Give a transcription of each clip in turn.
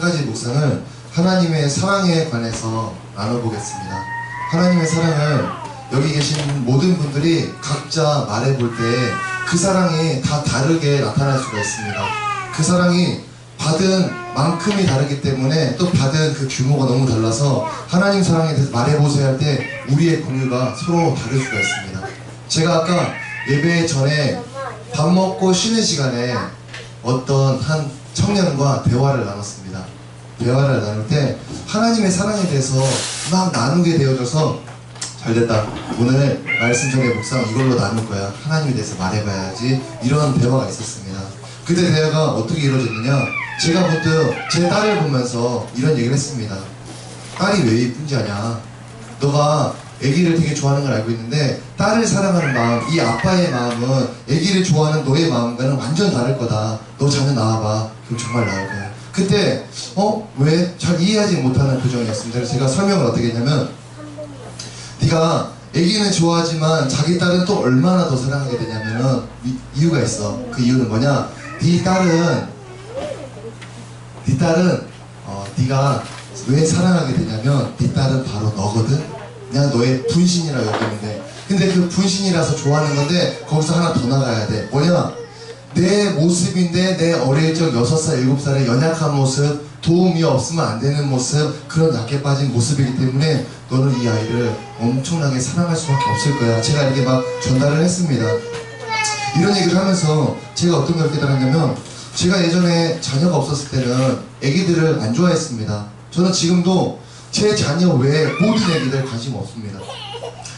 가지 묵상을 하나님의 사랑에 관해서 나눠보겠습니다. 하나님의 사랑을 여기 계신 모든 분들이 각자 말해볼 때 그 사랑이 다 다르게 나타날 수가 있습니다. 그 사랑이 받은 만큼이 다르기 때문에 또 받은 그 규모가 너무 달라서 하나님 사랑에 대해서 말해보세요 할 때 우리의 공유가 서로 다를 수가 있습니다. 제가 아까 예배 전에 밥 먹고 쉬는 시간에 어떤 한 청년과 대화를 나눴습니다. 대화를 나눌 때 하나님의 사랑에 대해서 막 나누게 되어져서 잘됐다. 오늘 말씀 전에 묵상 이걸로 나눌 거야. 하나님에 대해서 말해봐야지. 이런 대화가 있었습니다. 그때 대화가 어떻게 이루어졌느냐, 제가 문득 제 딸을 보면서 이런 얘기를 했습니다. 딸이 왜 이쁜지 아냐? 너가 애기를 되게 좋아하는 걸 알고 있는데 딸을 사랑하는 마음, 이 아빠의 마음은 애기를 좋아하는 너의 마음과는 완전 다를 거다. 너 자녀 낳아봐. 그럼 정말 나을 거야. 그때 왜? 잘 이해하지 못하는 표정이었습니다. 그래서 제가 설명을 어떻게 했냐면, 네가 애기는 좋아하지만 자기 딸은 또 얼마나 더 사랑하게 되냐면은 이유가 있어. 그 이유는 뭐냐? 네 딸은 네가 왜 사랑하게 되냐면 네 딸은 바로 너거든. 그냥 너의 분신이라 여기면 돼. 근데 그 분신이라서 좋아하는 건데 거기서 하나 더 나가야 돼. 뭐냐? 내 모습인데 내 어릴 적 6살, 7살의 연약한 모습, 도움이 없으면 안 되는 모습, 그런 약해 빠진 모습이기 때문에 너는 이 아이를 엄청나게 사랑할 수밖에 없을 거야. 제가 이렇게 막 전달을 했습니다. 이런 얘기를 하면서 제가 어떤 걸 깨달았냐면, 제가 예전에 자녀가 없었을 때는 애기들을 안 좋아했습니다. 저는 지금도 제 자녀 외에 모든 애기들 관심 없습니다.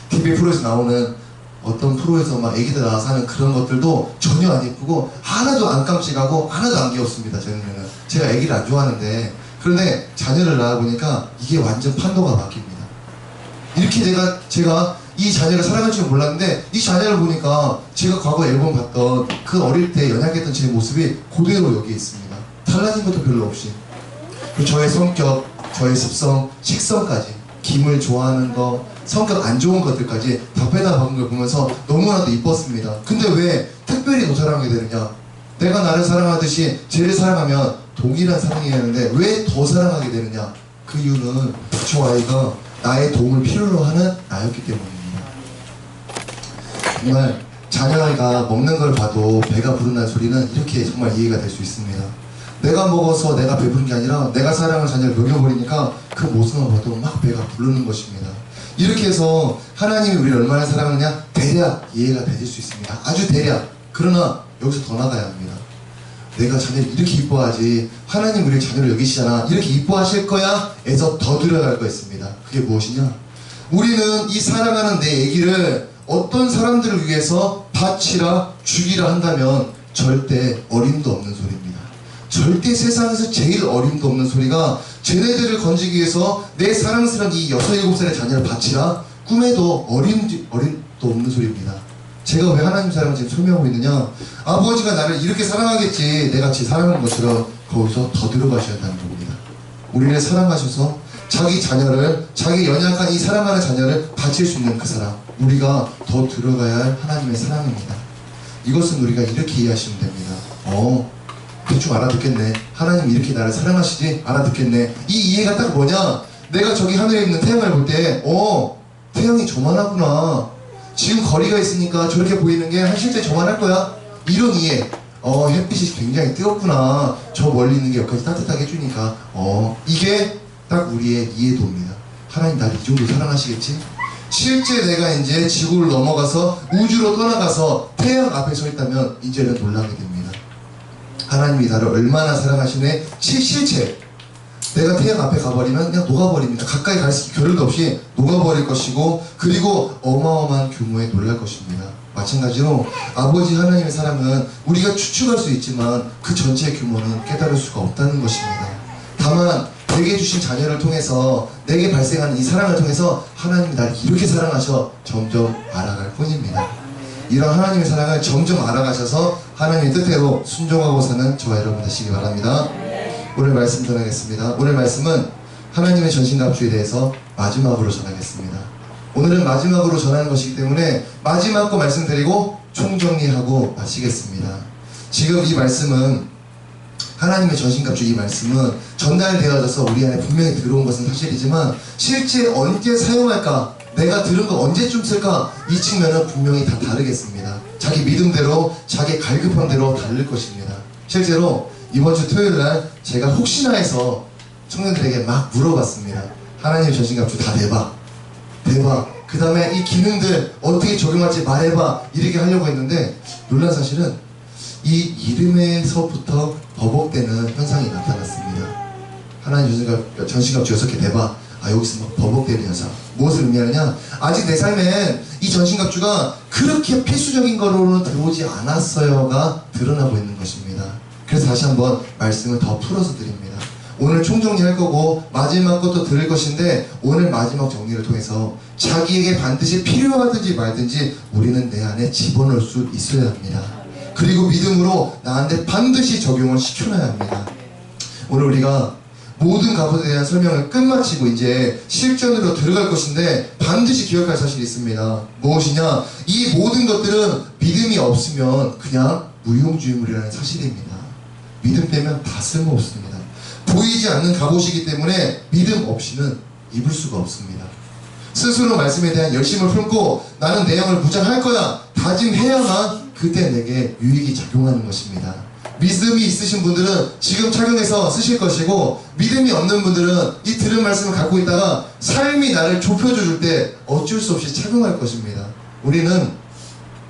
TV 프로에서 나오는 어떤 프로에서 막 애기들 나와서 하는 그런 것들도 전혀 안 예쁘고 하나도 안 깜찍하고 하나도 안 귀엽습니다. 제 눈에는. 제가 애기를 안 좋아하는데, 그런데 자녀를 낳아보니까 이게 완전 판도가 바뀝니다. 이렇게 제가 이 자녀를 사랑할 줄 몰랐는데 이 자녀를 보니까 제가 과거 앨범 봤던 그 어릴 때 연약했던 제 모습이 그대로 여기 있습니다. 달라진 것도 별로 없이. 그리고 저의 성격, 저의 습성, 식성까지, 김을 좋아하는 거, 성격 안 좋은 것들까지 다 빼다 박은 걸 보면서 너무나도 이뻤습니다. 근데 왜 특별히 더 사랑하게 되느냐? 내가 나를 사랑하듯이 쟤를 사랑하면 동일한 사랑이었는데 왜 더 사랑하게 되느냐? 그 이유는 저 아이가 나의 도움을 필요로 하는 나였기 때문입니다. 정말 자녀가 먹는 걸 봐도 배가 부른다는 소리는 이렇게 정말 이해가 될 수 있습니다. 내가 먹어서 내가 배부른 게 아니라 내가 사랑하는 자녀를 먹여버리니까 그 모습만 봐도 막 배가 부르는 것입니다. 이렇게 해서 하나님이 우리를 얼마나 사랑하느냐 대략 이해가 되실 수 있습니다. 아주 대략. 그러나 여기서 더 나가야 합니다. 내가 자녀를 이렇게 이뻐하지, 하나님 우리를 자녀를 여기시잖아, 이렇게 이뻐하실 거야 에서 더 들어갈 거 있습니다. 그게 무엇이냐? 우리는 이 사랑하는 내 애기를 어떤 사람들을 위해서 바치라 죽이라 한다면 절대 어림도 없는 소리입니다. 절대 세상에서 제일 어림도 없는 소리가 쟤네들을 건지기 위해서 내 사랑스러운 이 6, 7살의 자녀를 바치라, 꿈에도 어림도 없는 소리입니다. 제가 왜 하나님 사랑을 지금 설명하고 있느냐? 아버지가 나를 이렇게 사랑하겠지, 내가 지 사랑하는 것처럼 거기서 더 들어가셔야 한다는 겁니다. 우리를 사랑하셔서 자기 자녀를, 자기 연약한 이 사랑하는 자녀를 바칠 수 있는 그 사랑, 우리가 더 들어가야 할 하나님의 사랑입니다. 이것은 우리가 이렇게 이해하시면 됩니다. 대충 알아듣겠네. 하나님이 이렇게 나를 사랑하시지? 알아듣겠네. 이 이해가 딱 뭐냐? 내가 저기 하늘에 있는 태양을 볼 때 태양이 저만하구나. 지금 거리가 있으니까 저렇게 보이는 게 실제 저만할 거야. 이런 이해. 햇빛이 굉장히 뜨겁구나. 저 멀리 있는 게 여기까지 따뜻하게 해주니까. 이게 딱 우리의 이해도입니다. 하나님 나를 이 정도 사랑하시겠지? 실제 내가 이제 지구를 넘어가서 우주로 떠나가서 태양 앞에 서 있다면 이제는 놀라게 됩니다. 하나님이 나를 얼마나 사랑하시네. 실체. 내가 태양 앞에 가버리면 그냥 녹아버립니다. 가까이 갈 겨를도 없이 녹아버릴 것이고, 그리고 어마어마한 규모에 놀랄 것입니다. 마찬가지로 아버지 하나님의 사랑은 우리가 추측할 수 있지만 그 전체의 규모는 깨달을 수가 없다는 것입니다. 다만 내게 주신 자녀를 통해서, 내게 발생하는 이 사랑을 통해서 하나님이 나를 이렇게 사랑하셔 점점 알아갈 뿐입니다. 이런 하나님의 사랑을 점점 알아가셔서 하나님의 뜻대로 순종하고 사는 저와 여러분 되시기 바랍니다. 오늘 말씀 전하겠습니다. 오늘 말씀은 하나님의 전신갑주에 대해서 마지막으로 전하겠습니다. 오늘은 마지막으로 전하는 것이기 때문에 마지막 거 말씀드리고 총정리하고 마치겠습니다. 지금 이 말씀은 하나님의 전신갑주 이 말씀은 전달되어져서 우리 안에 분명히 들어온 것은 사실이지만 실제 언제 사용할까, 내가 들은 거 언제쯤 쓸까, 이 측면은 분명히 다 다르겠습니다. 자기 믿음대로, 자기 갈급함대로 다를 것입니다. 실제로 이번 주 토요일날 제가 혹시나 해서 청년들에게 막 물어봤습니다. 하나님의 전신갑주 다 내봐, 그 다음에 이 기능들 어떻게 적용할지 말해봐, 이렇게 하려고 했는데 놀란 사실은 이 이름에서부터 버벅대는 현상이 나타났습니다. 하나님 전신갑주 6개 내봐. 여기서 막 버벅대는 현상. 무엇을 의미하느냐, 아직 내 삶엔 이 전신갑주가 그렇게 필수적인 거로는 들어오지 않았어요가 드러나고 있는 것입니다. 그래서 다시 한번 말씀을 더 풀어서 드립니다. 오늘 총정리할 거고 마지막 것도 들을 것인데, 오늘 마지막 정리를 통해서 자기에게 반드시 필요하든지 말든지 우리는 내 안에 집어넣을 수 있어야 합니다. 그리고 믿음으로 나한테 반드시 적용을 시켜놔야 합니다. 오늘 우리가 모든 갑옷에 대한 설명을 끝마치고 이제 실전으로 들어갈 것인데, 반드시 기억할 사실이 있습니다. 무엇이냐, 이 모든 것들은 믿음이 없으면 그냥 무용지물이라는 사실입니다. 믿음 빼면 다 쓸모없습니다. 보이지 않는 갑옷이기 때문에 믿음 없이는 입을 수가 없습니다. 스스로 말씀에 대한 열심을 품고 나는 내 영을 무장할 거야 다짐해야만 그때 내게 유익이 작용하는 것입니다. 믿음이 있으신 분들은 지금 착용해서 쓰실 것이고, 믿음이 없는 분들은 이 들은 말씀을 갖고 있다가 삶이 나를 좁혀줄 때 어쩔 수 없이 착용할 것입니다. 우리는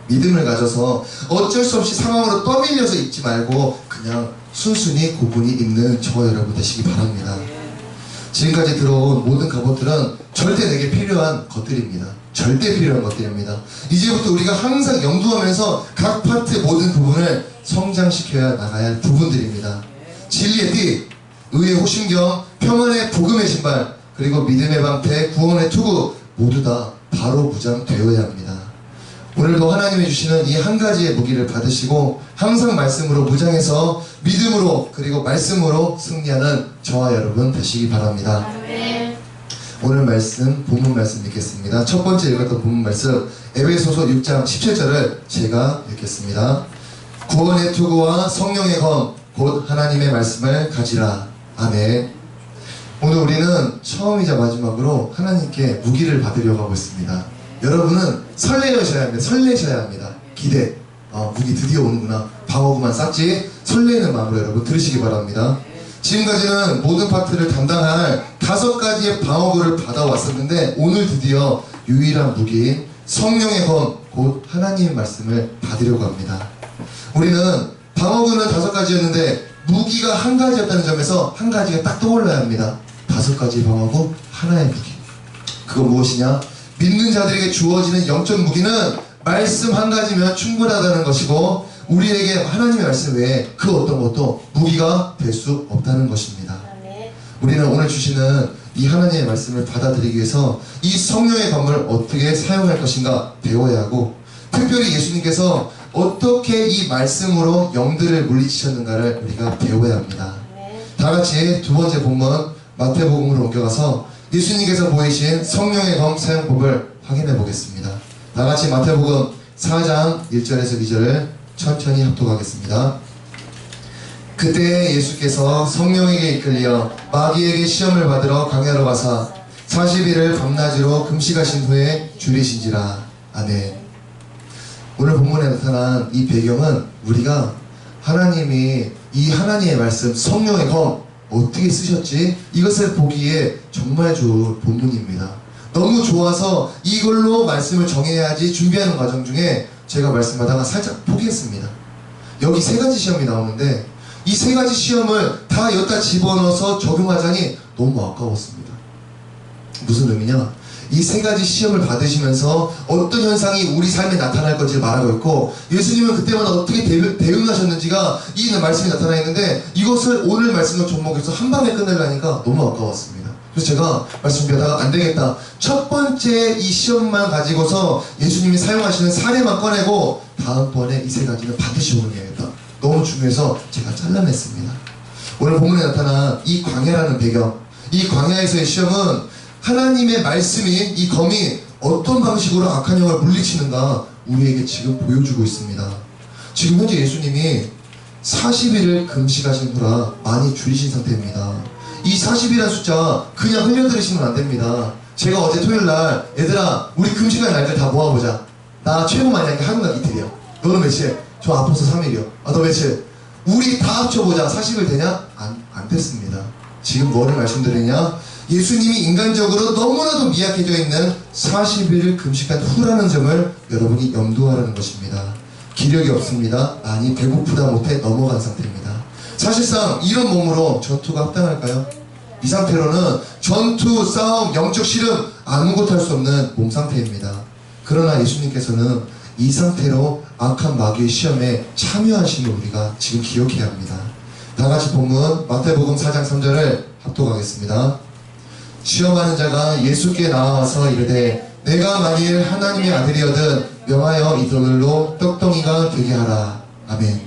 믿음을 가져서 어쩔 수 없이 상황으로 떠밀려서 입지 말고 그냥 순순히 고분히 입는 저와 여러분 되시기 바랍니다. 지금까지 들어온 모든 갑옷들은 절대 내게 필요한 것들입니다. 절대 필요한 것들입니다. 이제부터 우리가 항상 염두하면서 각 파트 모든 부분을 성장시켜야 나가야 할 부분들입니다. 진리의 띠, 의의 호심경, 평안의 복음의 신발, 그리고 믿음의 방패, 구원의 투구, 모두 다 바로 무장되어야 합니다. 오늘도 하나님이 주시는 이 한 가지의 무기를 받으시고 항상 말씀으로 무장해서 믿음으로 그리고 말씀으로 승리하는 저와 여러분 되시기 바랍니다. 오늘 말씀, 본문 말씀 읽겠습니다. 첫 번째 읽었던 본문 말씀, 에베소서 6장 17절을 제가 읽겠습니다. 구원의 투구와 성령의 검, 곧 하나님의 말씀을 가지라. 아멘. 오늘 우리는 처음이자 마지막으로 하나님께 무기를 받으려고 하고 있습니다. 여러분은 설레셔야 합니다. 설레셔야 합니다. 기대. 무기 드디어 오는구나. 방어구만 쌌지. 설레는 마음으로 여러분 들으시기 바랍니다. 지금까지는 모든 파트를 담당할 5가지의 방어구를 받아왔었는데, 오늘 드디어 유일한 무기인 성령의 검, 곧 하나님의 말씀을 받으려고 합니다. 우리는 방어구는 5가지였는데 무기가 한 가지였다는 점에서 한 가지가 딱 떠올라야 합니다. 5가지 방어구, 하나의 무기. 그건 무엇이냐? 믿는 자들에게 주어지는 영적 무기는 말씀 한 가지면 충분하다는 것이고, 우리에게 하나님의 말씀 외에 그 어떤 것도 무기가 될 수 없다는 것입니다. 우리는 오늘 주시는 이 하나님의 말씀을 받아들이기 위해서 이 성령의 검을 어떻게 사용할 것인가 배워야 하고, 특별히 예수님께서 어떻게 이 말씀으로 영들을 물리치셨는가를 우리가 배워야 합니다. 다같이 두 번째 본문 마태복음으로 옮겨가서 예수님께서 보이신 성령의 검 사용법을 확인해 보겠습니다. 다같이 마태복음 4장 1절에서 2절을 천천히 합독하겠습니다. 그때 예수께서 성령에게 이끌려 마귀에게 시험을 받으러 광야로 가사 40일을 밤낮으로 금식하신 후에 줄이신지라. 아멘. 오늘 본문에 나타난 이 배경은 우리가 하나님이 이 하나님의 말씀 성령의 검 어떻게 쓰셨지? 이것을 보기에 정말 좋은 본문입니다. 너무 좋아서 이걸로 말씀을 정해야지 준비하는 과정 중에 제가 말씀하다가 살짝 포기했습니다. 여기 3가지 시험이 나오는데 이 3가지 시험을 다 여기다 집어넣어서 적용하자니 너무 아까웠습니다. 무슨 의미냐? 이 3가지 시험을 받으시면서 어떤 현상이 우리 삶에 나타날 건지를 말하고 있고, 예수님은 그때마다 어떻게 대응하셨는지가 이 말씀이 나타나 있는데, 이것을 오늘 말씀을 접목해서 한 방에 끝내려니까 너무 아까웠습니다. 그래서 제가 말씀 준비하다가 안 되겠다, 첫 번째 이 시험만 가지고서 예수님이 사용하시는 사례만 꺼내고 다음번에 이 3가지는 반드시 적용해야겠다. 너무 중요해서 제가 잘라냈습니다. 오늘 본문에 나타난 이 광야라는 배경, 이 광야에서의 시험은 하나님의 말씀이, 이 검이 어떤 방식으로 악한 영을 물리치는가 우리에게 지금 보여주고 있습니다. 지금 현재 예수님이 40일을 금식하신 후라 많이 줄이신 상태입니다. 이 40이라는 숫자 그냥 흘려들으시면 안 됩니다. 제가 어제 토요일날 얘들아 우리 금식할 날들 다 모아보자. 나 최고 많이 한 게 하루가 이틀이야. 너는 며칠? 저 아파서 3일이요. 아 너 며칠? 우리 다 합쳐보자. 40일 되냐? 안 됐습니다. 지금 뭐를 말씀드리냐? 예수님이 인간적으로 너무나도 미약해져 있는 40일을 금식한 후라는 점을 여러분이 염두하라는 것입니다. 기력이 없습니다. 많이 배고프다 못해 넘어간 상태입니다. 사실상 이런 몸으로 전투가 합당할까요? 이 상태로는 전투, 싸움, 영적 씨름 아무것도 할 수 없는 몸 상태입니다. 그러나 예수님께서는 이 상태로 악한 마귀의 시험에 참여하심을 우리가 지금 기억해야 합니다. 다같이 본문 마태복음 4장 3절을 합독하겠습니다. 시험하는 자가 예수께 나와서 이르되 내가 만일 하나님의 아들이거든 명하여 이들로 떡덩이가 되게 하라. 아멘.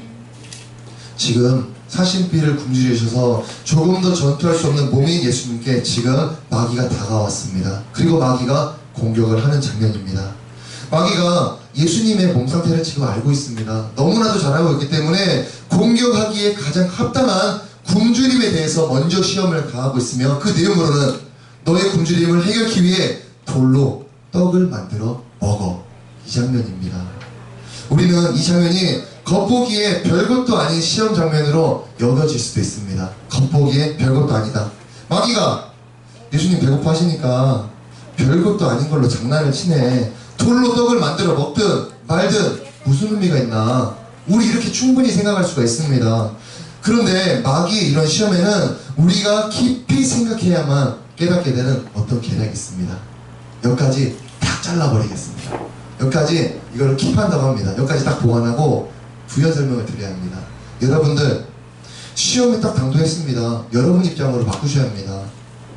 지금 사신비를 굶주리셔서 조금 더 전투할 수 없는 몸인 예수님께 지금 마귀가 다가왔습니다. 그리고 마귀가 공격을 하는 장면입니다. 마귀가 예수님의 몸 상태를 지금 알고 있습니다. 너무나도 잘 알고 있기 때문에 공격하기에 가장 합당한 굶주림에 대해서 먼저 시험을 가하고 있으며 그 내용으로는 너의 굶주림을 해결하기 위해 돌로 떡을 만들어 먹어. 이 장면입니다. 우리는 이 장면이 겉보기에 별것도 아닌 시험 장면으로 여겨질 수도 있습니다. 겉보기에 별것도 아니다. 마귀가 예수님 배고파 하시니까 별것도 아닌 걸로 장난을 치네. 돌로 떡을 만들어 먹든 말든 무슨 의미가 있나. 우리 이렇게 충분히 생각할 수가 있습니다. 그런데 마귀의 이런 시험에는 우리가 깊이 생각해야만 깨닫게 되는 어떤 계략이 있습니다. 여기까지 딱 잘라버리겠습니다. 여기까지 이걸 킵한다고 합니다. 여기까지 딱 보관하고 부연 설명을 드려야 합니다. 여러분들 시험에 딱 당도했습니다. 여러분 입장으로 바꾸셔야 합니다.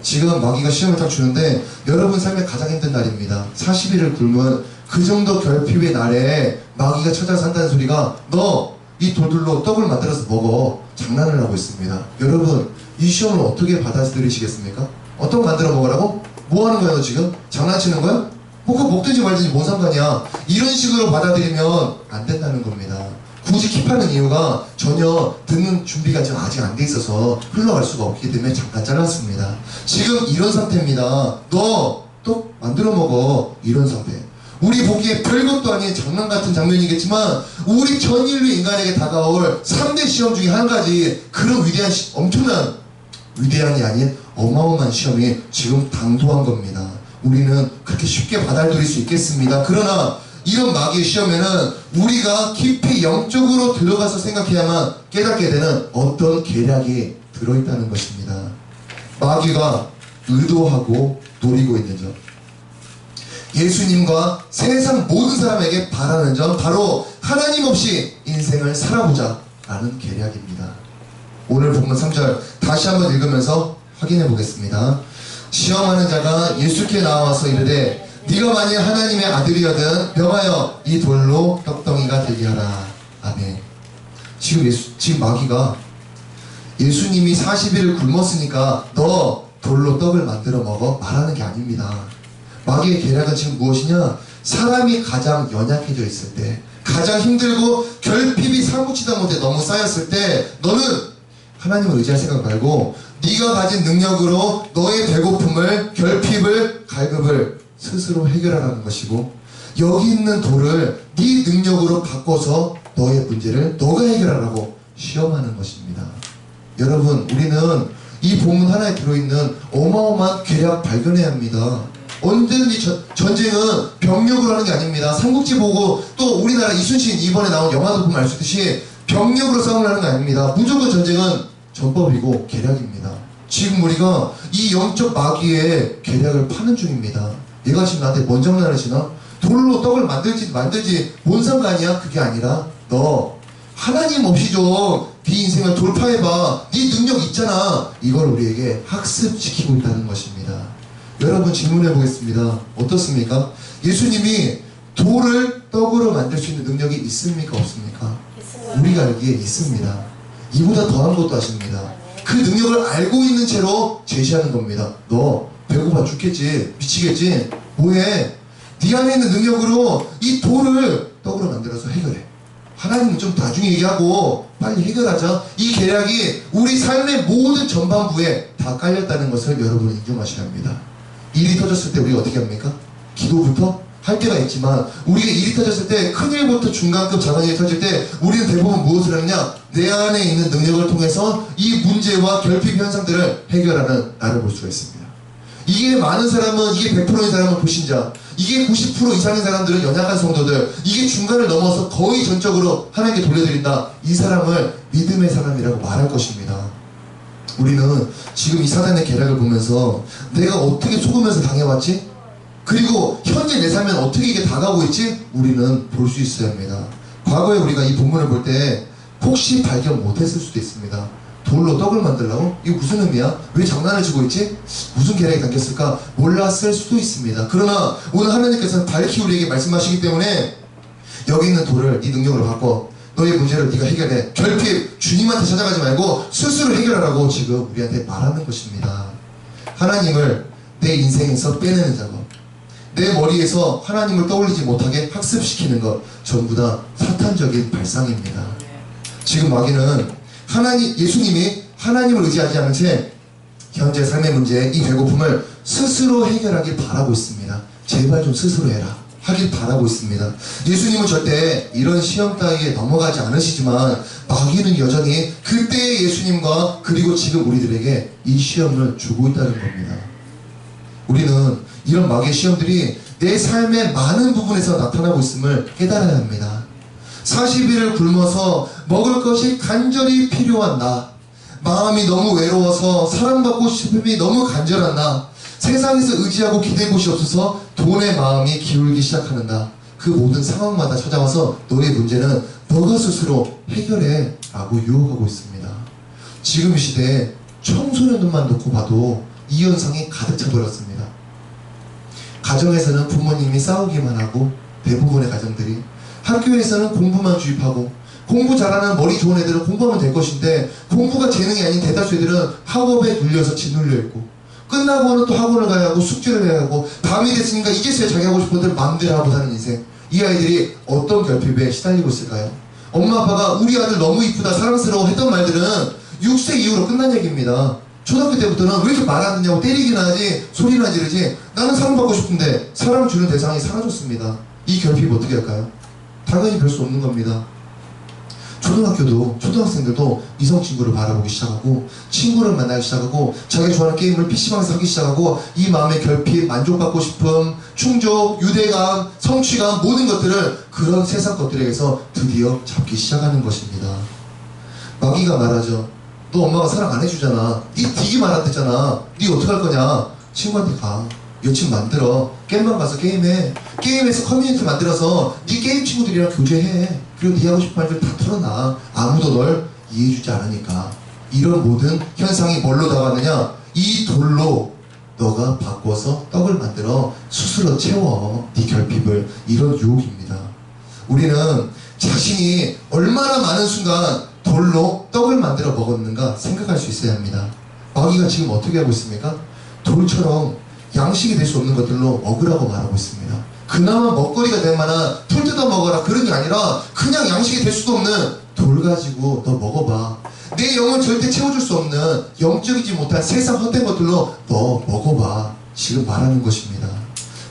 지금 마귀가 시험을 딱 주는데 여러분 삶의 가장 힘든 날입니다. 40일을 굶은 그 정도 결핍의 날에 마귀가 찾아서 한다는 소리가 너 이 돌들로 떡을 만들어서 먹어. 장난을 하고 있습니다. 여러분 이 시험을 어떻게 받아들이시겠습니까? 어떤 거 만들어 먹으라고? 뭐 하는 거야 너 지금? 장난치는 거야? 뭐 그거 먹든지 말든지 뭔 상관이야. 이런 식으로 받아들이면 안 된다는 겁니다. 굳이 킵하는 이유가 전혀 듣는 준비가 지금 아직 안 돼 있어서 흘러갈 수가 없기 때문에 잠깐 잘랐습니다. 지금 이런 상태입니다. 너 또 만들어 먹어. 이런 상태. 우리 보기에 별것도 아닌 장난 같은 장면이겠지만 우리 전 인류 인간에게 다가올 3대 시험 중에 한 가지 그런 위대한 엄청난 위대한이 아닌 어마어마한 시험이 지금 당도한 겁니다. 우리는 그렇게 쉽게 받아들일 수 있겠습니다. 그러나 이런 마귀의 시험에는 우리가 깊이 영적으로 들어가서 생각해야만 깨닫게 되는 어떤 계략이 들어있다는 것입니다. 마귀가 의도하고 노리고 있는 점, 예수님과 세상 모든 사람에게 바라는 점, 바로 하나님 없이 인생을 살아보자 라는 계략입니다. 오늘 본문 3절 다시 한번 읽으면서 확인해 보겠습니다. 시험하는 자가 예수께 나와서 이르되 네가 만일 하나님의 아들이거든 명하여 이 돌로 떡덩이가 되게 하라. 아멘. 지금 마귀가 예수님이 40일을 굶었으니까 너 돌로 떡을 만들어 먹어 말하는 게 아닙니다. 마귀의 계략은 지금 무엇이냐? 사람이 가장 연약해져 있을 때, 가장 힘들고 결핍이 사무치다 못해 너무 쌓였을 때 너는 하나님을 의지할 생각 말고 네가 가진 능력으로 너의 배고픔을, 결핍을, 갈급을 스스로 해결하라는 것이고, 여기 있는 돌을 네 능력으로 바꿔서 너의 문제를 너가 해결하라고 시험하는 것입니다. 여러분, 우리는 이 본문 하나에 들어있는 어마어마한 계략 발견해야 합니다. 언제든지 전쟁은 병력으로 하는 게 아닙니다. 삼국지 보고 또 우리나라 이순신 이번에 나온 영화도 보면 알 수 있듯이 병력으로 싸움을 하는 게 아닙니다. 무조건 전쟁은 전법이고 계략입니다. 지금 우리가 이 영적 마귀의 계략을 파는 중입니다. 얘가 지금 나한테 뭔 장난을 치나? 돌로 떡을 만들지 뭔 상관이야? 그게 아니라 너 하나님 없이 좀 네 인생을 돌파해봐. 네 능력 있잖아. 이걸 우리에게 학습시키고 있다는 것입니다. 여러분 질문해 보겠습니다. 어떻습니까? 예수님이 돌을 떡으로 만들 수 있는 능력이 있습니까? 없습니까? 우리가 알기에 있습니다. 이보다 더한 것도 하십니다. 그 능력을 알고 있는 채로 제시하는 겁니다. 너 배고파 죽겠지? 미치겠지? 뭐해? 네 안에 있는 능력으로 이 돌을 떡으로 만들어서 해결해. 하나님은 좀 나중에 얘기하고 빨리 해결하자. 이 계략이 우리 삶의 모든 전반부에 다 깔렸다는 것을 여러분은 인정하셔야 합니다. 일이 터졌을 때 우리가 어떻게 합니까? 기도부터 할 때가 있지만 우리가 일이 터졌을 때 큰일부터 중간급 작은 일이 터질 때 우리는 대부분 무엇을 하느냐? 내 안에 있는 능력을 통해서 이 문제와 결핍 현상들을 해결하는 나를 볼 수가 있습니다. 이게 많은 사람은, 이게 100%인 사람은 불신자, 이게 90% 이상인 사람들은 연약한 성도들, 이게 중간을 넘어서 거의 전적으로 하나님께 돌려드린다. 이 사람을 믿음의 사람이라고 말할 것입니다. 우리는 지금 이 사단의 계략을 보면서 내가 어떻게 속으면서 당해왔지? 그리고 현재 내 삶엔 어떻게 이게 다가오고 있지? 우리는 볼 수 있어야 합니다. 과거에 우리가 이 본문을 볼 때 혹시 발견 못했을 수도 있습니다. 돌로 떡을 만들라고? 이거 무슨 의미야? 왜 장난을 치고 있지? 무슨 계략이 담겼을까? 몰랐을 수도 있습니다. 그러나 오늘 하나님께서는 밝히 우리에게 말씀하시기 때문에 여기 있는 돌을 네 능력으로 바꿔. 너의 문제를 네가 해결해. 결핍 주님한테 찾아가지 말고 스스로 해결하라고 지금 우리한테 말하는 것입니다. 하나님을 내 인생에서 빼내는 작업, 내 머리에서 하나님을 떠올리지 못하게 학습시키는 것, 전부 다 사탄적인 발상입니다. 지금 마귀는 예수님이 하나님을 의지하지 않은 채 현재 삶의 문제, 이 배고픔을 스스로 해결하길 바라고 있습니다. 제발 좀 스스로 해라 하길 바라고 있습니다. 예수님은 절대 이런 시험 따위에 넘어가지 않으시지만 마귀는 여전히 그때의 예수님과 그리고 지금 우리들에게 이 시험을 주고 있다는 겁니다. 우리는 이런 마귀의 시험들이 내 삶의 많은 부분에서 나타나고 있음을 깨달아야 합니다. 40일을 굶어서 먹을 것이 간절히 필요한 나, 마음이 너무 외로워서 사랑받고 싶음이 너무 간절한 나, 세상에서 의지하고 기댈 곳이 없어서 돈의 마음이 기울기 시작하는 나, 그 모든 상황마다 찾아와서 너의 문제는 너가 스스로 해결해 라고 유혹하고 있습니다. 지금 이 시대에 청소년들만 놓고 봐도 이 현상이 가득 차버렸습니다. 가정에서는 부모님이 싸우기만 하고 대부분의 가정들이, 학교에서는 공부만 주입하고, 공부 잘하는 머리 좋은 애들은 공부하면 될 것인데 공부가 재능이 아닌 대다수 애들은 학업에 눌려서 짓눌려 있고, 끝나고는 또 학원을 가야 하고 숙제를 해야 하고, 밤이 됐으니까 이제서야 자기 하고 싶은 대로 마음대로 하고 사는 인생. 이 아이들이 어떤 결핍에 시달리고 있을까요? 엄마 아빠가 우리 아들 너무 이쁘다 사랑스러워 했던 말들은 6세 이후로 끝난 얘기입니다. 초등학교 때부터는 왜 이렇게 말 안 듣냐고 때리기나 하지, 소리나 지르지, 나는 사랑받고 싶은데 사랑 주는 대상이 사라졌습니다. 이 결핍 어떻게 할까요? 당연히 별 수 없는 겁니다. 초등학교도, 초등학생들도 이성 친구를 바라보기 시작하고, 친구를 만나기 시작하고, 자기가 좋아하는 게임을 PC방에서 하기 시작하고, 이 마음의 결핍, 만족받고 싶음, 충족, 유대감, 성취감, 모든 것들을 그런 세상 것들에게서 드디어 잡기 시작하는 것입니다. 마귀가 말하죠. 너 엄마가 사랑 안 해주잖아. 니 되게 말 안 듣잖아. 니 어떡할 거냐? 친구한테 가. 여친 만들어. 게임방 가서 게임해. 게임에서 커뮤니티 만들어서 네 게임 친구들이랑 교제해. 그리고 네 하고 싶은 말들 다 털어놔. 아무도 널 이해해주지 않으니까. 이런 모든 현상이 뭘로 다가가느냐? 이 돌로 너가 바꿔서 떡을 만들어 스스로 채워. 네 결핍을. 이런 유혹입니다. 우리는 자신이 얼마나 많은 순간 돌로 떡을 만들어 먹었는가 생각할 수 있어야 합니다. 마귀가 지금 어떻게 하고 있습니까? 돌처럼 양식이 될 수 없는 것들로 먹으라고 말하고 있습니다. 그나마 먹거리가 될 만한 풀 뜯어 먹어라 그런 게 아니라 그냥 양식이 될 수도 없는 돌 가지고 너 먹어봐. 내 영을 절대 채워줄 수 없는 영적이지 못한 세상 헛된 것들로 너 먹어봐. 지금 말하는 것입니다.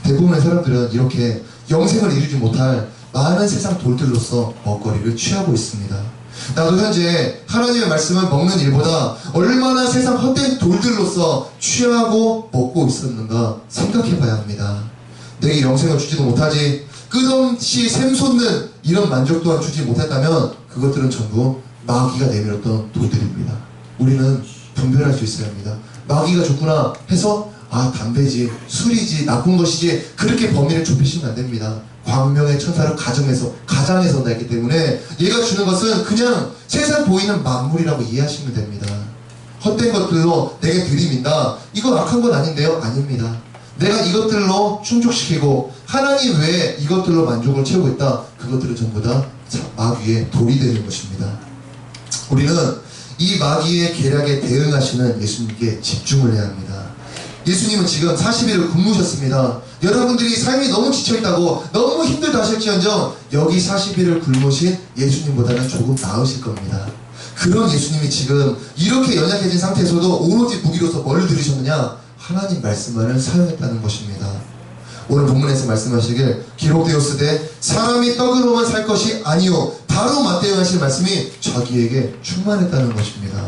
대부분의 사람들은 이렇게 영생을 이루지 못할 많은 세상 돌들로서 먹거리를 취하고 있습니다. 나도 현재 하나님의 말씀을 먹는 일보다 얼마나 세상 헛된 돌들로서 취하고 먹고 있었는가 생각해 봐야 합니다. 내게 영생을 주지도 못하지, 끝없이 샘솟는 이런 만족 또한 주지 못했다면 그것들은 전부 마귀가 내밀었던 돌들입니다. 우리는 분별할 수 있어야 합니다. 마귀가 줬구나 해서 담배지, 술이지, 나쁜 것이지 그렇게 범위를 좁히시면 안 됩니다. 광명의 천사를 가장에서 났기 때문에 얘가 주는 것은 그냥 세상 보이는 만물이라고 이해하시면 됩니다. 헛된 것들로 내게 들이민다. 이건 악한 건 아닌데요? 아닙니다. 내가 이것들로 충족시키고 하나님 외에 이것들로 만족을 채우고 있다. 그것들은 전부 다 마귀의 돌이 되는 것입니다. 우리는 이 마귀의 계략에 대응하시는 예수님께 집중을 해야 합니다. 예수님은 지금 40일을 굶으셨습니다. 여러분들이 삶이 너무 지쳐있다고 너무 힘들다 하실지언정 여기 40일을 굶으신 예수님보다는 조금 나으실 겁니다. 그런 예수님이 지금 이렇게 연약해진 상태에서도 오로지 무기로서 뭘 들으셨느냐? 하나님 말씀만을 사용했다는 것입니다. 오늘 본문에서 말씀하시길 기록되었으되 사람이 떡으로만 살 것이 아니요 바로 맞대응 하실 말씀이 자기에게 충만했다는 것입니다.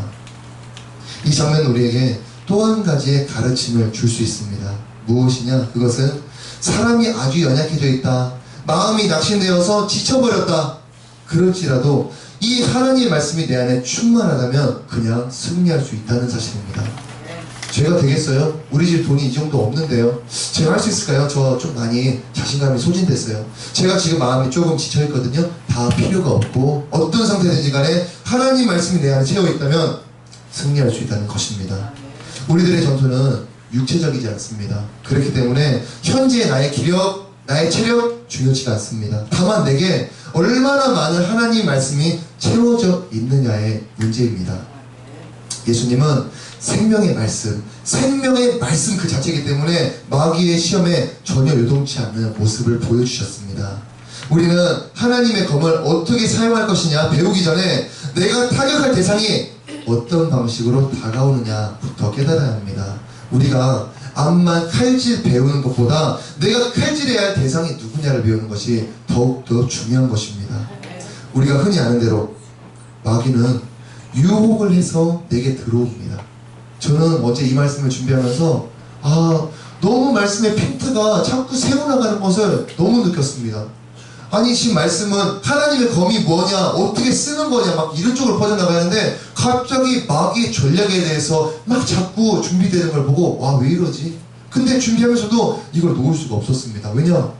이 장면은 우리에게 또 한 가지의 가르침을 줄 수 있습니다. 무엇이냐? 그것은 사람이 아주 연약해져 있다, 마음이 낙심되어서 지쳐버렸다, 그럴지라도 이 하나님의 말씀이 내 안에 충만하다면 그냥 승리할 수 있다는 사실입니다. 제가 되겠어요? 우리 집 돈이 이 정도 없는데요. 제가 할 수 있을까요? 저 좀 많이 자신감이 소진됐어요. 제가 지금 마음이 조금 지쳐있거든요. 다 필요가 없고 어떤 상태든지 간에 하나님 말씀이 내 안에 채워있다면 승리할 수 있다는 것입니다. 우리들의 전투는 육체적이지 않습니다. 그렇기 때문에 현재 나의 기력, 나의 체력 중요치가 않습니다. 다만 내게 얼마나 많은 하나님 말씀이 채워져 있느냐의 문제입니다. 예수님은 생명의 말씀 그 자체이기 때문에 마귀의 시험에 전혀 요동치 않는 모습을 보여주셨습니다. 우리는 하나님의 검을 어떻게 사용할 것이냐 배우기 전에 내가 타격할 대상이 어떤 방식으로 다가오느냐부터 깨달아야 합니다. 우리가 암만 칼질 배우는 것보다 내가 칼질해야 할 대상이 누구냐를 배우는 것이 더욱더 중요한 것입니다. 우리가 흔히 아는 대로 마귀는 유혹을 해서 내게 들어옵니다. 저는 어제 이 말씀을 준비하면서 너무 말씀의 핀트가 자꾸 새어나가는 것을 너무 느꼈습니다. 아니 지금 말씀은 하나님의 검이 뭐냐, 어떻게 쓰는 거냐 막 이런 쪽으로 퍼져나가는데 갑자기 마귀의 전략에 대해서 막 자꾸 준비되는 걸 보고 와 왜 이러지? 근데 준비하면서도 이걸 놓을 수가 없었습니다. 왜냐?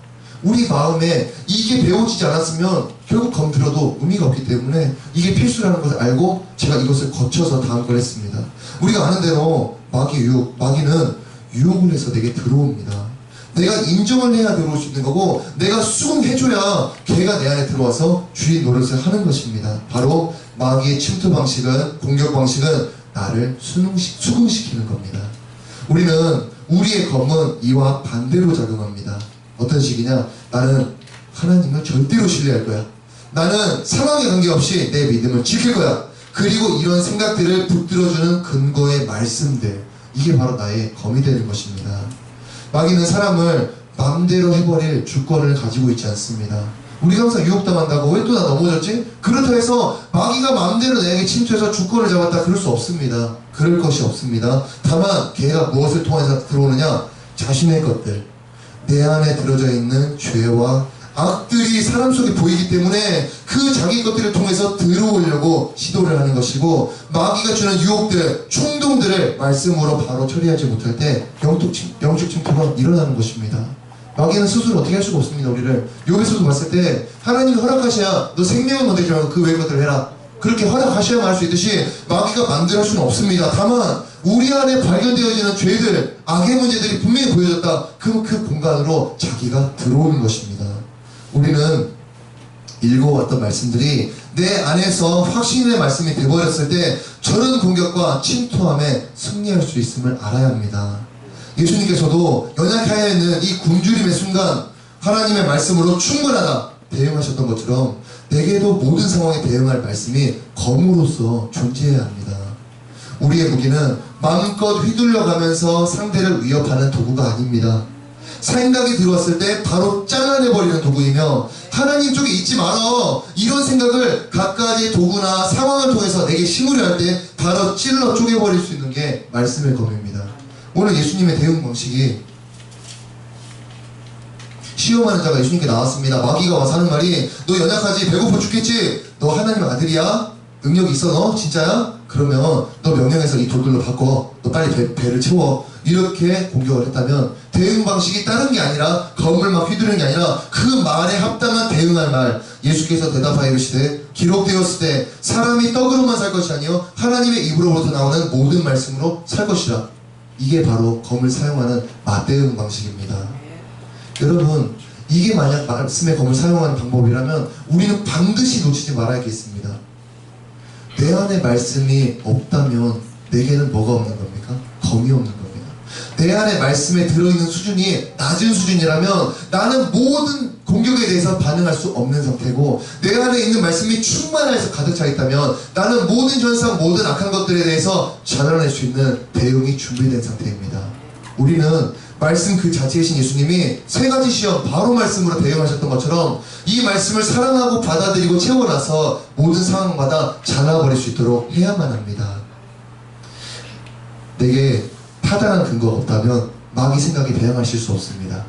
우리 마음에 이게 배워지지 않았으면 결국 검 들어도 의미가 없기 때문에 이게 필수라는 것을 알고 제가 이것을 거쳐서 다음 걸 했습니다. 우리가 아는 대로 마귀는 유혹을 해서 내게 들어옵니다. 내가 인정을 해야 들어올 수 있는 거고 내가 수긍해줘야 걔가 내 안에 들어와서 주인 노릇을 하는 것입니다. 바로 마귀의 침투 방식은, 공격 방식은 나를 수긍시키는 겁니다. 우리는 우리의 검은 이와 반대로 작용합니다. 어떤 식이냐? 나는 하나님을 절대로 신뢰할 거야. 나는 상황에 관계없이 내 믿음을 지킬 거야. 그리고 이런 생각들을 붙들어주는 근거의 말씀들, 이게 바로 나의 검이 되는 것입니다. 마귀는 사람을 마음대로 해버릴 주권을 가지고 있지 않습니다. 우리가 항상 유혹당한다고 왜 또 나 넘어졌지? 그렇다 해서 마귀가 마음대로 내게 침투해서 주권을 잡았다 그럴 수 없습니다. 그럴 것이 없습니다. 다만 걔가 무엇을 통해서 들어오느냐? 자신의 것들, 내 안에 들어져 있는 죄와 악들이 사람 속에 보이기 때문에 그 자기 것들을 통해서 들어오려고 시도를 하는 것이고, 마귀가 주는 유혹들, 충동들을 말씀으로 바로 처리하지 못할 때 영적 침투가 일어나는 것입니다. 마귀는 스스로 어떻게 할 수가 없습니다. 우리를 욥에서도 봤을 때 하나님이 허락하셔야 너 생명은 건드리지 말고 그 외의 것들을 해라, 그렇게 허락하셔야만 할 수 있듯이 마귀가 만들어 할 수는 없습니다. 다만 우리 안에 발견되어지는 죄들, 악의 문제들이 분명히 보여졌다. 그 공간으로 자기가 들어오는 것입니다. 우리는 읽어왔던 말씀들이 내 안에서 확신의 말씀이 되어버렸을 때 저런 공격과 침투함에 승리할 수 있음을 알아야 합니다. 예수님께서도 연약하여 있는 이 굶주림의 순간 하나님의 말씀으로 충분하다 대응하셨던 것처럼 내게도 모든 상황에 대응할 말씀이 검으로서 존재해야 합니다. 우리의 무기는 마음껏 휘둘러가면서 상대를 위협하는 도구가 아닙니다. 생각이 들어왔을 때 바로 잘라내버리는 도구이며, 하나님 쪽에 있지 말아, 이런 생각을 갖가지 도구나 상황을 통해서 내게 심으려 할 때 바로 찔러 쪼개버릴 수 있는 게 말씀의 검입니다. 오늘 예수님의 대응 방식이, 시험하는 자가 예수님께 나왔습니다. 마귀가 와서 하는 말이, 너 연약하지? 배고파 죽겠지? 너 하나님 아들이야? 능력이 있어 너? 진짜야? 그러면 너 명령해서 이 돌들로 바꿔, 너 빨리 배를 채워, 이렇게 공격을 했다면 대응 방식이 다른 게 아니라 검을 막 휘두르는 게 아니라 그 말에 합당한 대응할 말, 예수께서 대답하여 이르시되 기록되었을 때 사람이 떡으로만 살 것이 아니요 하나님의 입으로부터 나오는 모든 말씀으로 살 것이라. 이게 바로 검을 사용하는 맞대응 방식입니다. 여러분, 이게 만약 말씀의 검을 사용하는 방법이라면 우리는 반드시 놓치지 말아야겠습니다. 내 안에 말씀이 없다면 내게는 뭐가 없는 겁니까? 검이 없는 겁니다. 내 내 안에 말씀에 들어있는 수준이 낮은 수준이라면 나는 모든 공격에 대해서 반응할 수 없는 상태고, 내 안에 있는 말씀이 충만해서 가득 차 있다면 나는 모든 현상, 모든 악한 것들에 대해서 자라낼 수 있는 대응이 준비된 상태입니다. 우리는 말씀 그 자체이신 예수님이 세 가지 시험 바로 말씀으로 대응하셨던 것처럼 이 말씀을 사랑하고 받아들이고 채워놔서 모든 상황마다 자라버릴 수 있도록 해야만 합니다. 내게 타당한 근거가 없다면 마귀 생각에 대항하실 수 없습니다.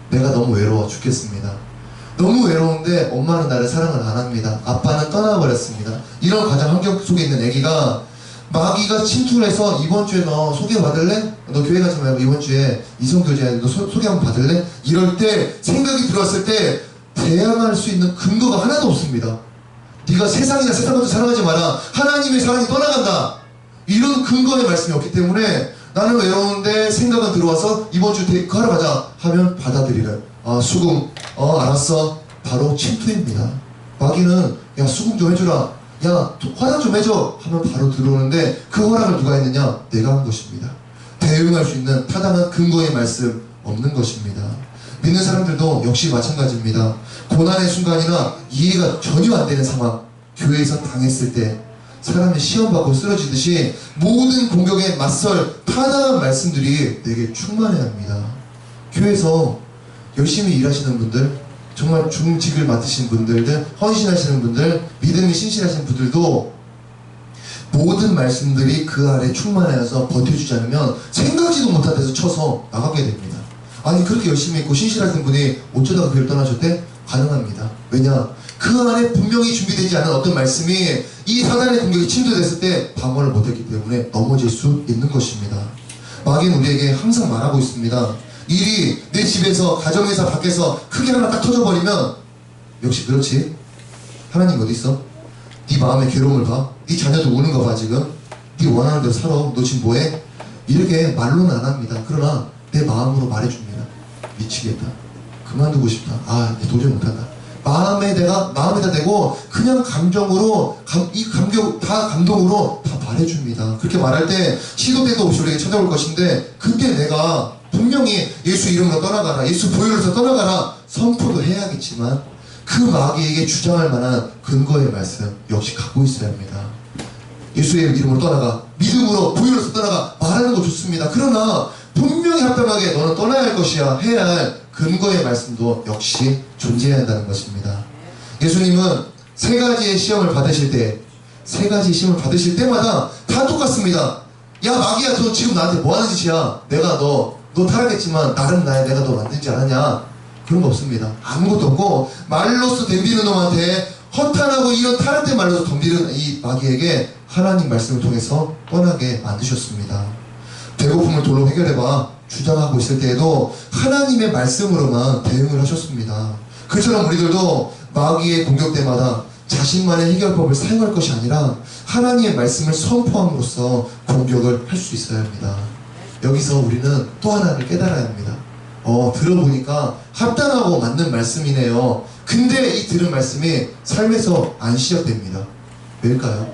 내가 너무 외로워 죽겠습니다. 너무 외로운데 엄마는 나를 사랑을 안 합니다. 아빠는 떠나버렸습니다. 이런 가정 환경 속에 있는 애기가 마귀가 침투를 해서 이번 주에 너 소개받을래? 너 교회 가지 말고 이번 주에 이성교제에 너 소개 한번 받을래? 이럴 때 생각이 들어왔을 때 대항할 수 있는 근거가 하나도 없습니다. 네가 세상이나 세상 것도 사랑하지 마라. 하나님의 사랑이 떠나간다. 이런 근거의 말씀이 없기 때문에 나는 외로운데 생각은 들어와서 이번 주 데이트하러 가자 하면 받아들이는 수긍 알았어 바로 침투입니다. 마귀는 야 수긍 좀 해주라, 야 화장 좀 해줘 하면 바로 들어오는데 그 허락을 누가 했느냐? 내가 한 것입니다. 대응할 수 있는 타당한 근거의 말씀 없는 것입니다. 믿는 사람들도 역시 마찬가지입니다. 고난의 순간이나 이해가 전혀 안 되는 상황, 교회에서 당했을 때 사람이 시험받고 쓰러지듯이 모든 공격에 맞설 타당한 말씀들이 내게 충만해야 합니다. 교회에서 열심히 일하시는 분들, 정말 중직을 맡으신 분들, 헌신하시는 분들, 믿음이 신실하신 분들도 모든 말씀들이 그 아래 충만하여서 버텨주지 않으면 생각지도 못한 데서 쳐서 나가게 됩니다. 아니 그렇게 열심히 있고 신실하신 분이 어쩌다가 교회를 떠나셨대? 가능합니다. 왜냐? 그 안에 분명히 준비되지 않은 어떤 말씀이 이 사단의 공격이 침투됐을 때 방어를 못했기 때문에 넘어질 수 있는 것입니다. 마귀는 우리에게 항상 말하고 있습니다. 일이 내 집에서, 가정에서, 밖에서 크게 하나 딱 터져버리면 역시 그렇지. 하나님 어디 있어? 네 마음의 괴로움을 봐. 네 자녀도 우는 거 봐 지금. 네 원하는 대로 살아. 너 지금 뭐해? 이렇게 말로는 안 합니다. 그러나 내 마음으로 말해줍니다. 미치겠다. 그만두고 싶다. 도저히 못한다. 마음에다 대고 그냥 감정으로 이 감격 다 감동으로 다 말해줍니다. 그렇게 말할 때 시도 때도 없이 우리에게 찾아올 것인데 그때 내가 분명히 예수 이름으로 떠나가라, 예수 보혈로서 떠나가라 선포도 해야겠지만 그 마귀에게 주장할 만한 근거의 말씀 역시 갖고 있어야 합니다. 예수의 이름으로 떠나가, 믿음으로 보혈로서 떠나가 말하는 거 좋습니다. 그러나 분명히 합당하게 너는 떠나야 할 것이야 해야 할 근거의 말씀도 역시 존재해야 한다는 것입니다. 예수님은 세 가지의 시험을 받으실 때마다 다 똑같습니다. 야 마귀야 너 지금 나한테 뭐 하는 짓이야? 내가 너 타락했지만 나름 내가 너 만들지 않았냐? 그런 거 없습니다. 아무것도 없고 말로써 덤비는 놈한테 허탄하고 이런 타락된 말로서 덤비는 이 마귀에게 하나님 말씀을 통해서 떠나게 만드셨습니다. 배고픔을 돌로 해결해봐 주장하고 있을 때에도 하나님의 말씀으로만 대응을 하셨습니다. 그처럼 우리들도 마귀의 공격 때마다 자신만의 해결법을 사용할 것이 아니라 하나님의 말씀을 선포함으로써 공격을 할 수 있어야 합니다. 여기서 우리는 또 하나를 깨달아야 합니다. 들어보니까 합당하고 맞는 말씀이네요. 근데 이 들은 말씀이 삶에서 안 시작됩니다. 왜일까요?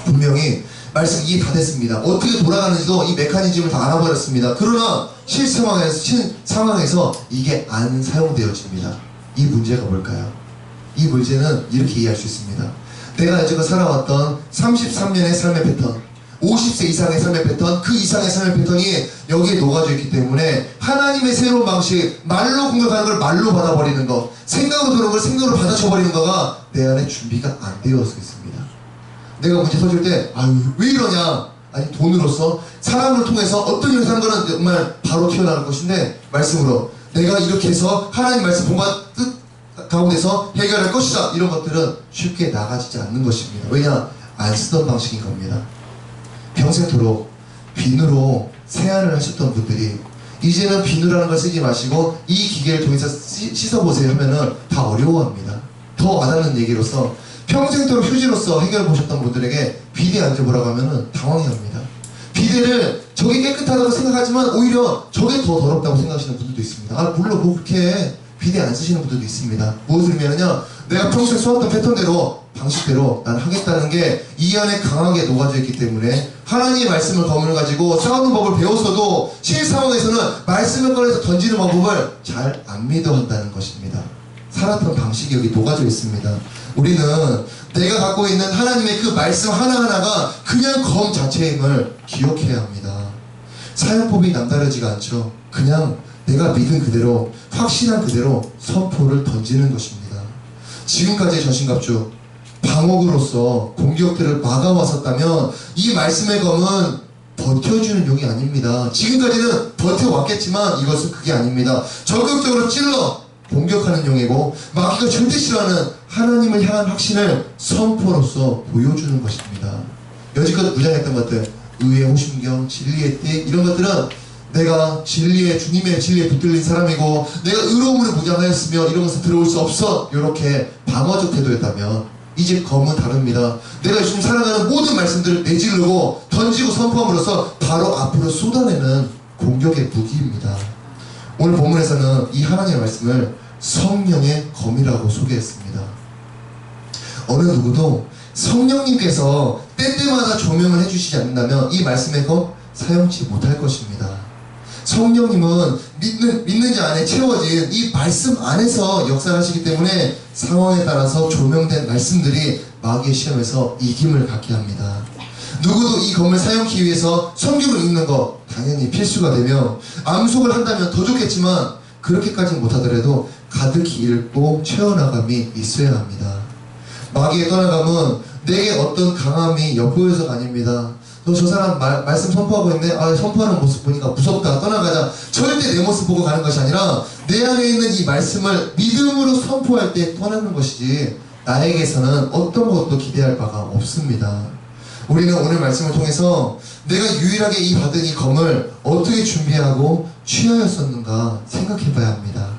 분명히 말씀 이해 다 됐습니다. 어떻게 돌아가는지도 이 메커니즘을 다 알아버렸습니다. 그러나 상황에서 이게 안 사용되어집니다. 이 문제가 뭘까요? 이 문제는 이렇게 이해할 수 있습니다. 내가 여지껏 살아왔던 33년의 삶의 패턴, 50세 이상의 삶의 패턴, 그 이상의 삶의 패턴이 여기에 녹아져 있기 때문에 하나님의 새로운 방식, 말로 공격하는 걸 말로 받아버리는 것, 생각으로 들어온 걸 생각으로 받아쳐버리는 거가 내 안에 준비가 안 되어서 있습니다. 내가 문제 터질 때 왜 이러냐? 아니 돈으로서 사람을 통해서 어떤 일을 하는 거는 정말 바로 튀어나갈 것인데 말씀으로 내가 이렇게 해서 하나님 말씀 본받 뜻 가운데서 해결할 것이다 이런 것들은 쉽게 나가지지 않는 것입니다. 왜냐? 안 쓰던 방식인 겁니다. 평생토록 비누로 세안을 하셨던 분들이 이제는 비누라는 걸 쓰지 마시고 이 기계를 통해서 씻어보세요 하면은 다 어려워합니다. 더 와닿는 얘기로서 평생토록 휴지로서 해결해 보셨던 분들에게 비데 앉아보라고 하면은 당황해합니다. 비데를 저게 깨끗하다고 생각하지만 오히려 저게 더 더럽다고 생각하시는 분들도 있습니다. 물론 그렇게 비데 안 쓰시는 분들도 있습니다. 무엇을 의미하느냐? 내가 평소에 써왔던 패턴대로 방식대로 난 하겠다는 게 이 안에 강하게 녹아져 있기 때문에 하나님의 말씀을 검을 가지고 싸우는 법을 배웠어도 실상황에서는 말씀을 꺼내서 던지는 방법을 잘 안 믿어한다는 것입니다. 살았던 방식이 여기 녹아져 있습니다. 우리는 내가 갖고 있는 하나님의 그 말씀 하나하나가 그냥 검 자체임을 기억해야 합니다. 사용법이 남다르지가 않죠. 그냥 내가 믿은 그대로, 확신한 그대로 선포를 던지는 것입니다. 지금까지의 전신갑주 방어구로서 공격들을 막아왔었다면 이 말씀의 검은 버텨주는 용이 아닙니다. 지금까지는 버텨왔겠지만 이것은 그게 아닙니다. 적극적으로 찔러 공격하는 용이고, 마귀가 절대 싫어하는 하나님을 향한 확신을 선포로서 보여주는 것입니다. 여지껏 무장했던 것들, 의의 호심경, 진리의 띠, 이런 것들은 내가 주님의 진리에 붙들린 사람이고 내가 의로움으로 무장하였으며 이런 것은 들어올 수 없어, 이렇게 방어적 태도였다면 이제 검은 다릅니다. 내가 요즘 살아가는 모든 말씀들을 내지르고 던지고 선포함으로써 바로 앞으로 쏟아내는 공격의 무기입니다. 오늘 본문에서는 이 하나님의 말씀을 성령의 검이라고 소개했습니다. 어느 누구도 성령님께서 때때마다 조명을 해주시지 않는다면 이 말씀의 검 사용치 못할 것입니다. 성령님은 믿는 자 안에 채워진 이 말씀 안에서 역사하시기 때문에 상황에 따라서 조명된 말씀들이 마귀의 시험에서 이김을 갖게 합니다. 누구도 이 검을 사용하기 위해서 성경을 읽는 것 당연히 필수가 되며, 암송을 한다면 더 좋겠지만 그렇게까지는 못하더라도 가득히 읽고 채워나감이 있어야 합니다. 마귀의 떠나감은 내게 어떤 강함이 엿보여서가 아닙니다. 저 사람 말씀 선포하고 있는데 선포하는 모습 보니까 무섭다, 떠나가자, 절대 내 모습 보고 가는 것이 아니라 내 안에 있는 이 말씀을 믿음으로 선포할 때 떠나는 것이지 나에게서는 어떤 것도 기대할 바가 없습니다. 우리는 오늘 말씀을 통해서 내가 유일하게 받은 이 검을 어떻게 준비하고 취하였었는가 생각해 봐야 합니다.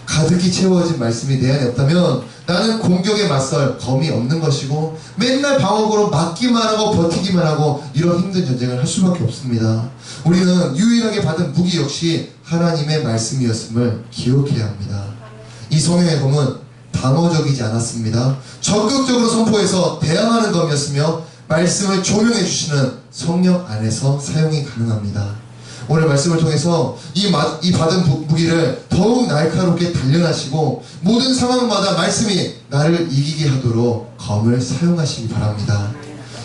가득히 채워진 말씀이 내 안에 없다면 나는 공격에 맞설 검이 없는 것이고 맨날 방어구로 막기만 하고 버티기만 하고 이런 힘든 전쟁을 할 수밖에 없습니다. 우리는 유일하게 받은 무기 역시 하나님의 말씀이었음을 기억해야 합니다. 이 성령의 검은 방어적이지 않았습니다. 적극적으로 선포해서 대항하는 검이었으며 말씀을 조명해 주시는 성령 안에서 사용이 가능합니다. 오늘 말씀을 통해서 이 받은 무기를 더욱 날카롭게 단련하시고 모든 상황마다 말씀이 나를 이기게 하도록 검을 사용하시기 바랍니다.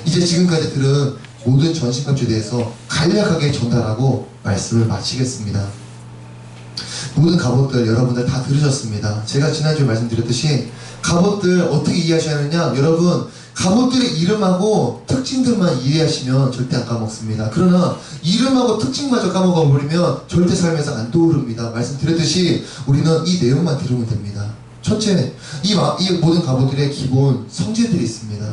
이제 지금까지 들은 모든 전신갑주에 대해서 간략하게 전달하고 말씀을 마치겠습니다. 모든 갑옷들 여러분들 다 들으셨습니다. 제가 지난주에 말씀드렸듯이 갑옷들 어떻게 이해하셔야 하느냐, 여러분 갑옷들의 이름하고 특징들만 이해하시면 절대 안 까먹습니다. 그러나 이름하고 특징마저 까먹어버리면 절대 삶에서 안 떠오릅니다. 말씀드렸듯이 우리는 이 내용만 들으면 됩니다. 첫째, 이 모든 갑옷들의 기본 성질들이 있습니다.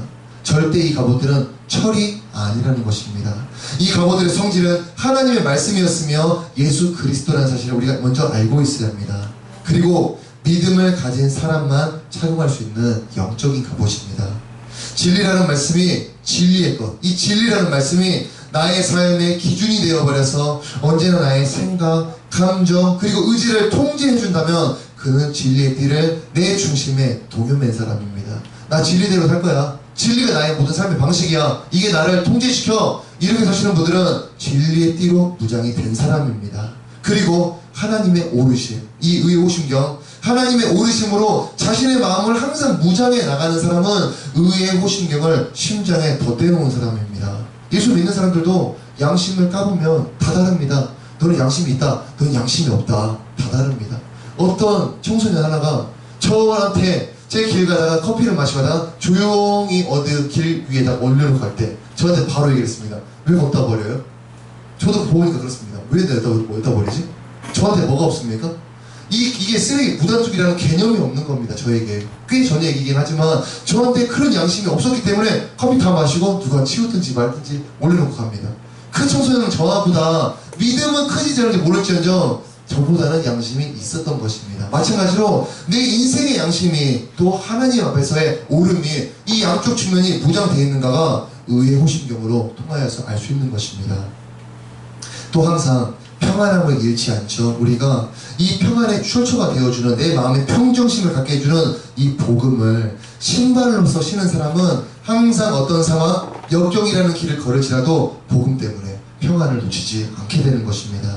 절대 이 갑옷들은 철이 아니라는 것입니다. 이 갑옷들의 성질은 하나님의 말씀이었으며 예수 그리스도라는 사실을 우리가 먼저 알고 있어야 합니다. 그리고 믿음을 가진 사람만 착용할 수 있는 영적인 갑옷입니다. 진리라는 말씀이 진리의 것, 이 진리라는 말씀이 나의 삶의 기준이 되어버려서 언제나 나의 생각, 감정, 그리고 의지를 통제해준다면 그는 진리의 띠를 내 중심에 동요맨 사람입니다. 나 진리대로 살 거야. 진리가 나의 모든 삶의 방식이야. 이게 나를 통제시켜. 이렇게 사시는 분들은 진리의 띠로 무장이 된 사람입니다. 그리고 하나님의 오르심, 이 의호심경, 하나님의 오르심으로 자신의 마음을 항상 무장해 나가는 사람은 의의 호심경을 심장에 덧대놓은 사람입니다. 예수 믿는 사람들도 양심을 까보면 다 다릅니다. 너는 양심이 있다, 너는 양심이 없다, 다 다릅니다. 어떤 청소년 하나가 저한테 제 길 가다가 커피를 마시다가 조용히 어디 길 위에다 올려놓고 갈 때 저한테 바로 얘기했습니다. 왜 걷다 버려요? 저도 보니까 그렇습니다. 왜 어디다 버리지? 저한테 뭐가 없습니까? 이게 쓰레기 무단투기라는 개념이 없는 겁니다. 저에게 꽤 전에 얘기긴 하지만 저한테 그런 양심이 없었기 때문에 커피 다 마시고 누가 치우든지 말든지 올려놓고 갑니다. 그 청소년은 저보다 믿음은 크지 않은지 모를지언정 저보다는 양심이 있었던 것입니다. 마찬가지로 내 인생의 양심이 또 하나님 앞에서의 오름이 이 양쪽 측면이 무장되어 있는가가 의의 호심경으로 통하여서 알 수 있는 것입니다. 또 항상 평안함을 잃지 않죠. 우리가 이 평안의 출처가 되어주는, 내 마음의 평정심을 갖게 해주는 이 복음을 신발로서 신은 사람은 항상 어떤 상황, 역경이라는 길을 걸을지라도 복음 때문에 평안을 놓치지 않게 되는 것입니다.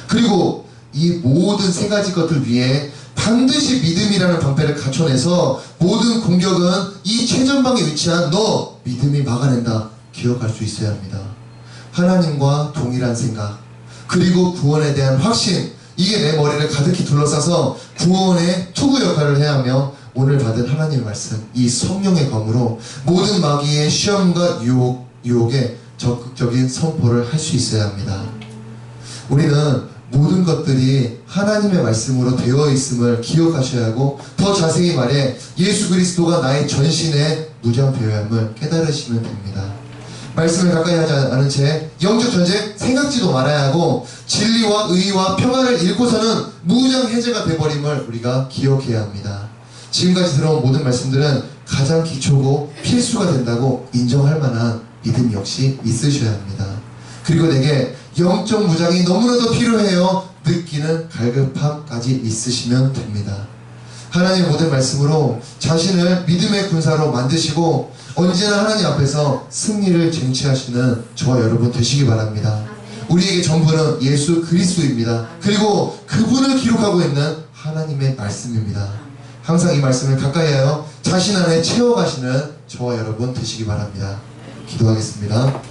그리고 이 모든 세 가지 것들 위에 반드시 믿음이라는 방패를 갖춰내서 모든 공격은 이 최전방에 위치한 너 믿음이 막아낸다 기억할 수 있어야 합니다. 하나님과 동일한 생각, 그리고 구원에 대한 확신, 이게 내 머리를 가득히 둘러싸서 구원의 투구 역할을 해야 하며, 오늘 받은 하나님의 말씀, 이 성령의 검으로 모든 마귀의 시험과 유혹에 적극적인 선포를 할 수 있어야 합니다. 우리는 모든 것들이 하나님의 말씀으로 되어 있음을 기억하셔야 하고, 더 자세히 말해 예수 그리스도가 나의 전신에 무장되어야 함을 깨달으시면 됩니다. 말씀을 가까이 하지 않은 채 영적 전쟁 생각지도 말아야 하고, 진리와 의와 평안을 잃고서는 무장 해제가 돼버림을 우리가 기억해야 합니다. 지금까지 들어온 모든 말씀들은 가장 기초고 필수가 된다고 인정할 만한 믿음 역시 있으셔야 합니다. 그리고 내게 영적 무장이 너무나도 필요해요 느끼는 갈급함까지 있으시면 됩니다. 하나님의 모든 말씀으로 자신을 믿음의 군사로 만드시고 언제나 하나님 앞에서 승리를 쟁취하시는 저와 여러분 되시기 바랍니다. 우리에게 전부는 예수 그리스도입니다. 그리고 그분을 기록하고 있는 하나님의 말씀입니다. 항상 이 말씀을 가까이 하여 자신 안에 채워가시는 저와 여러분 되시기 바랍니다. 기도하겠습니다.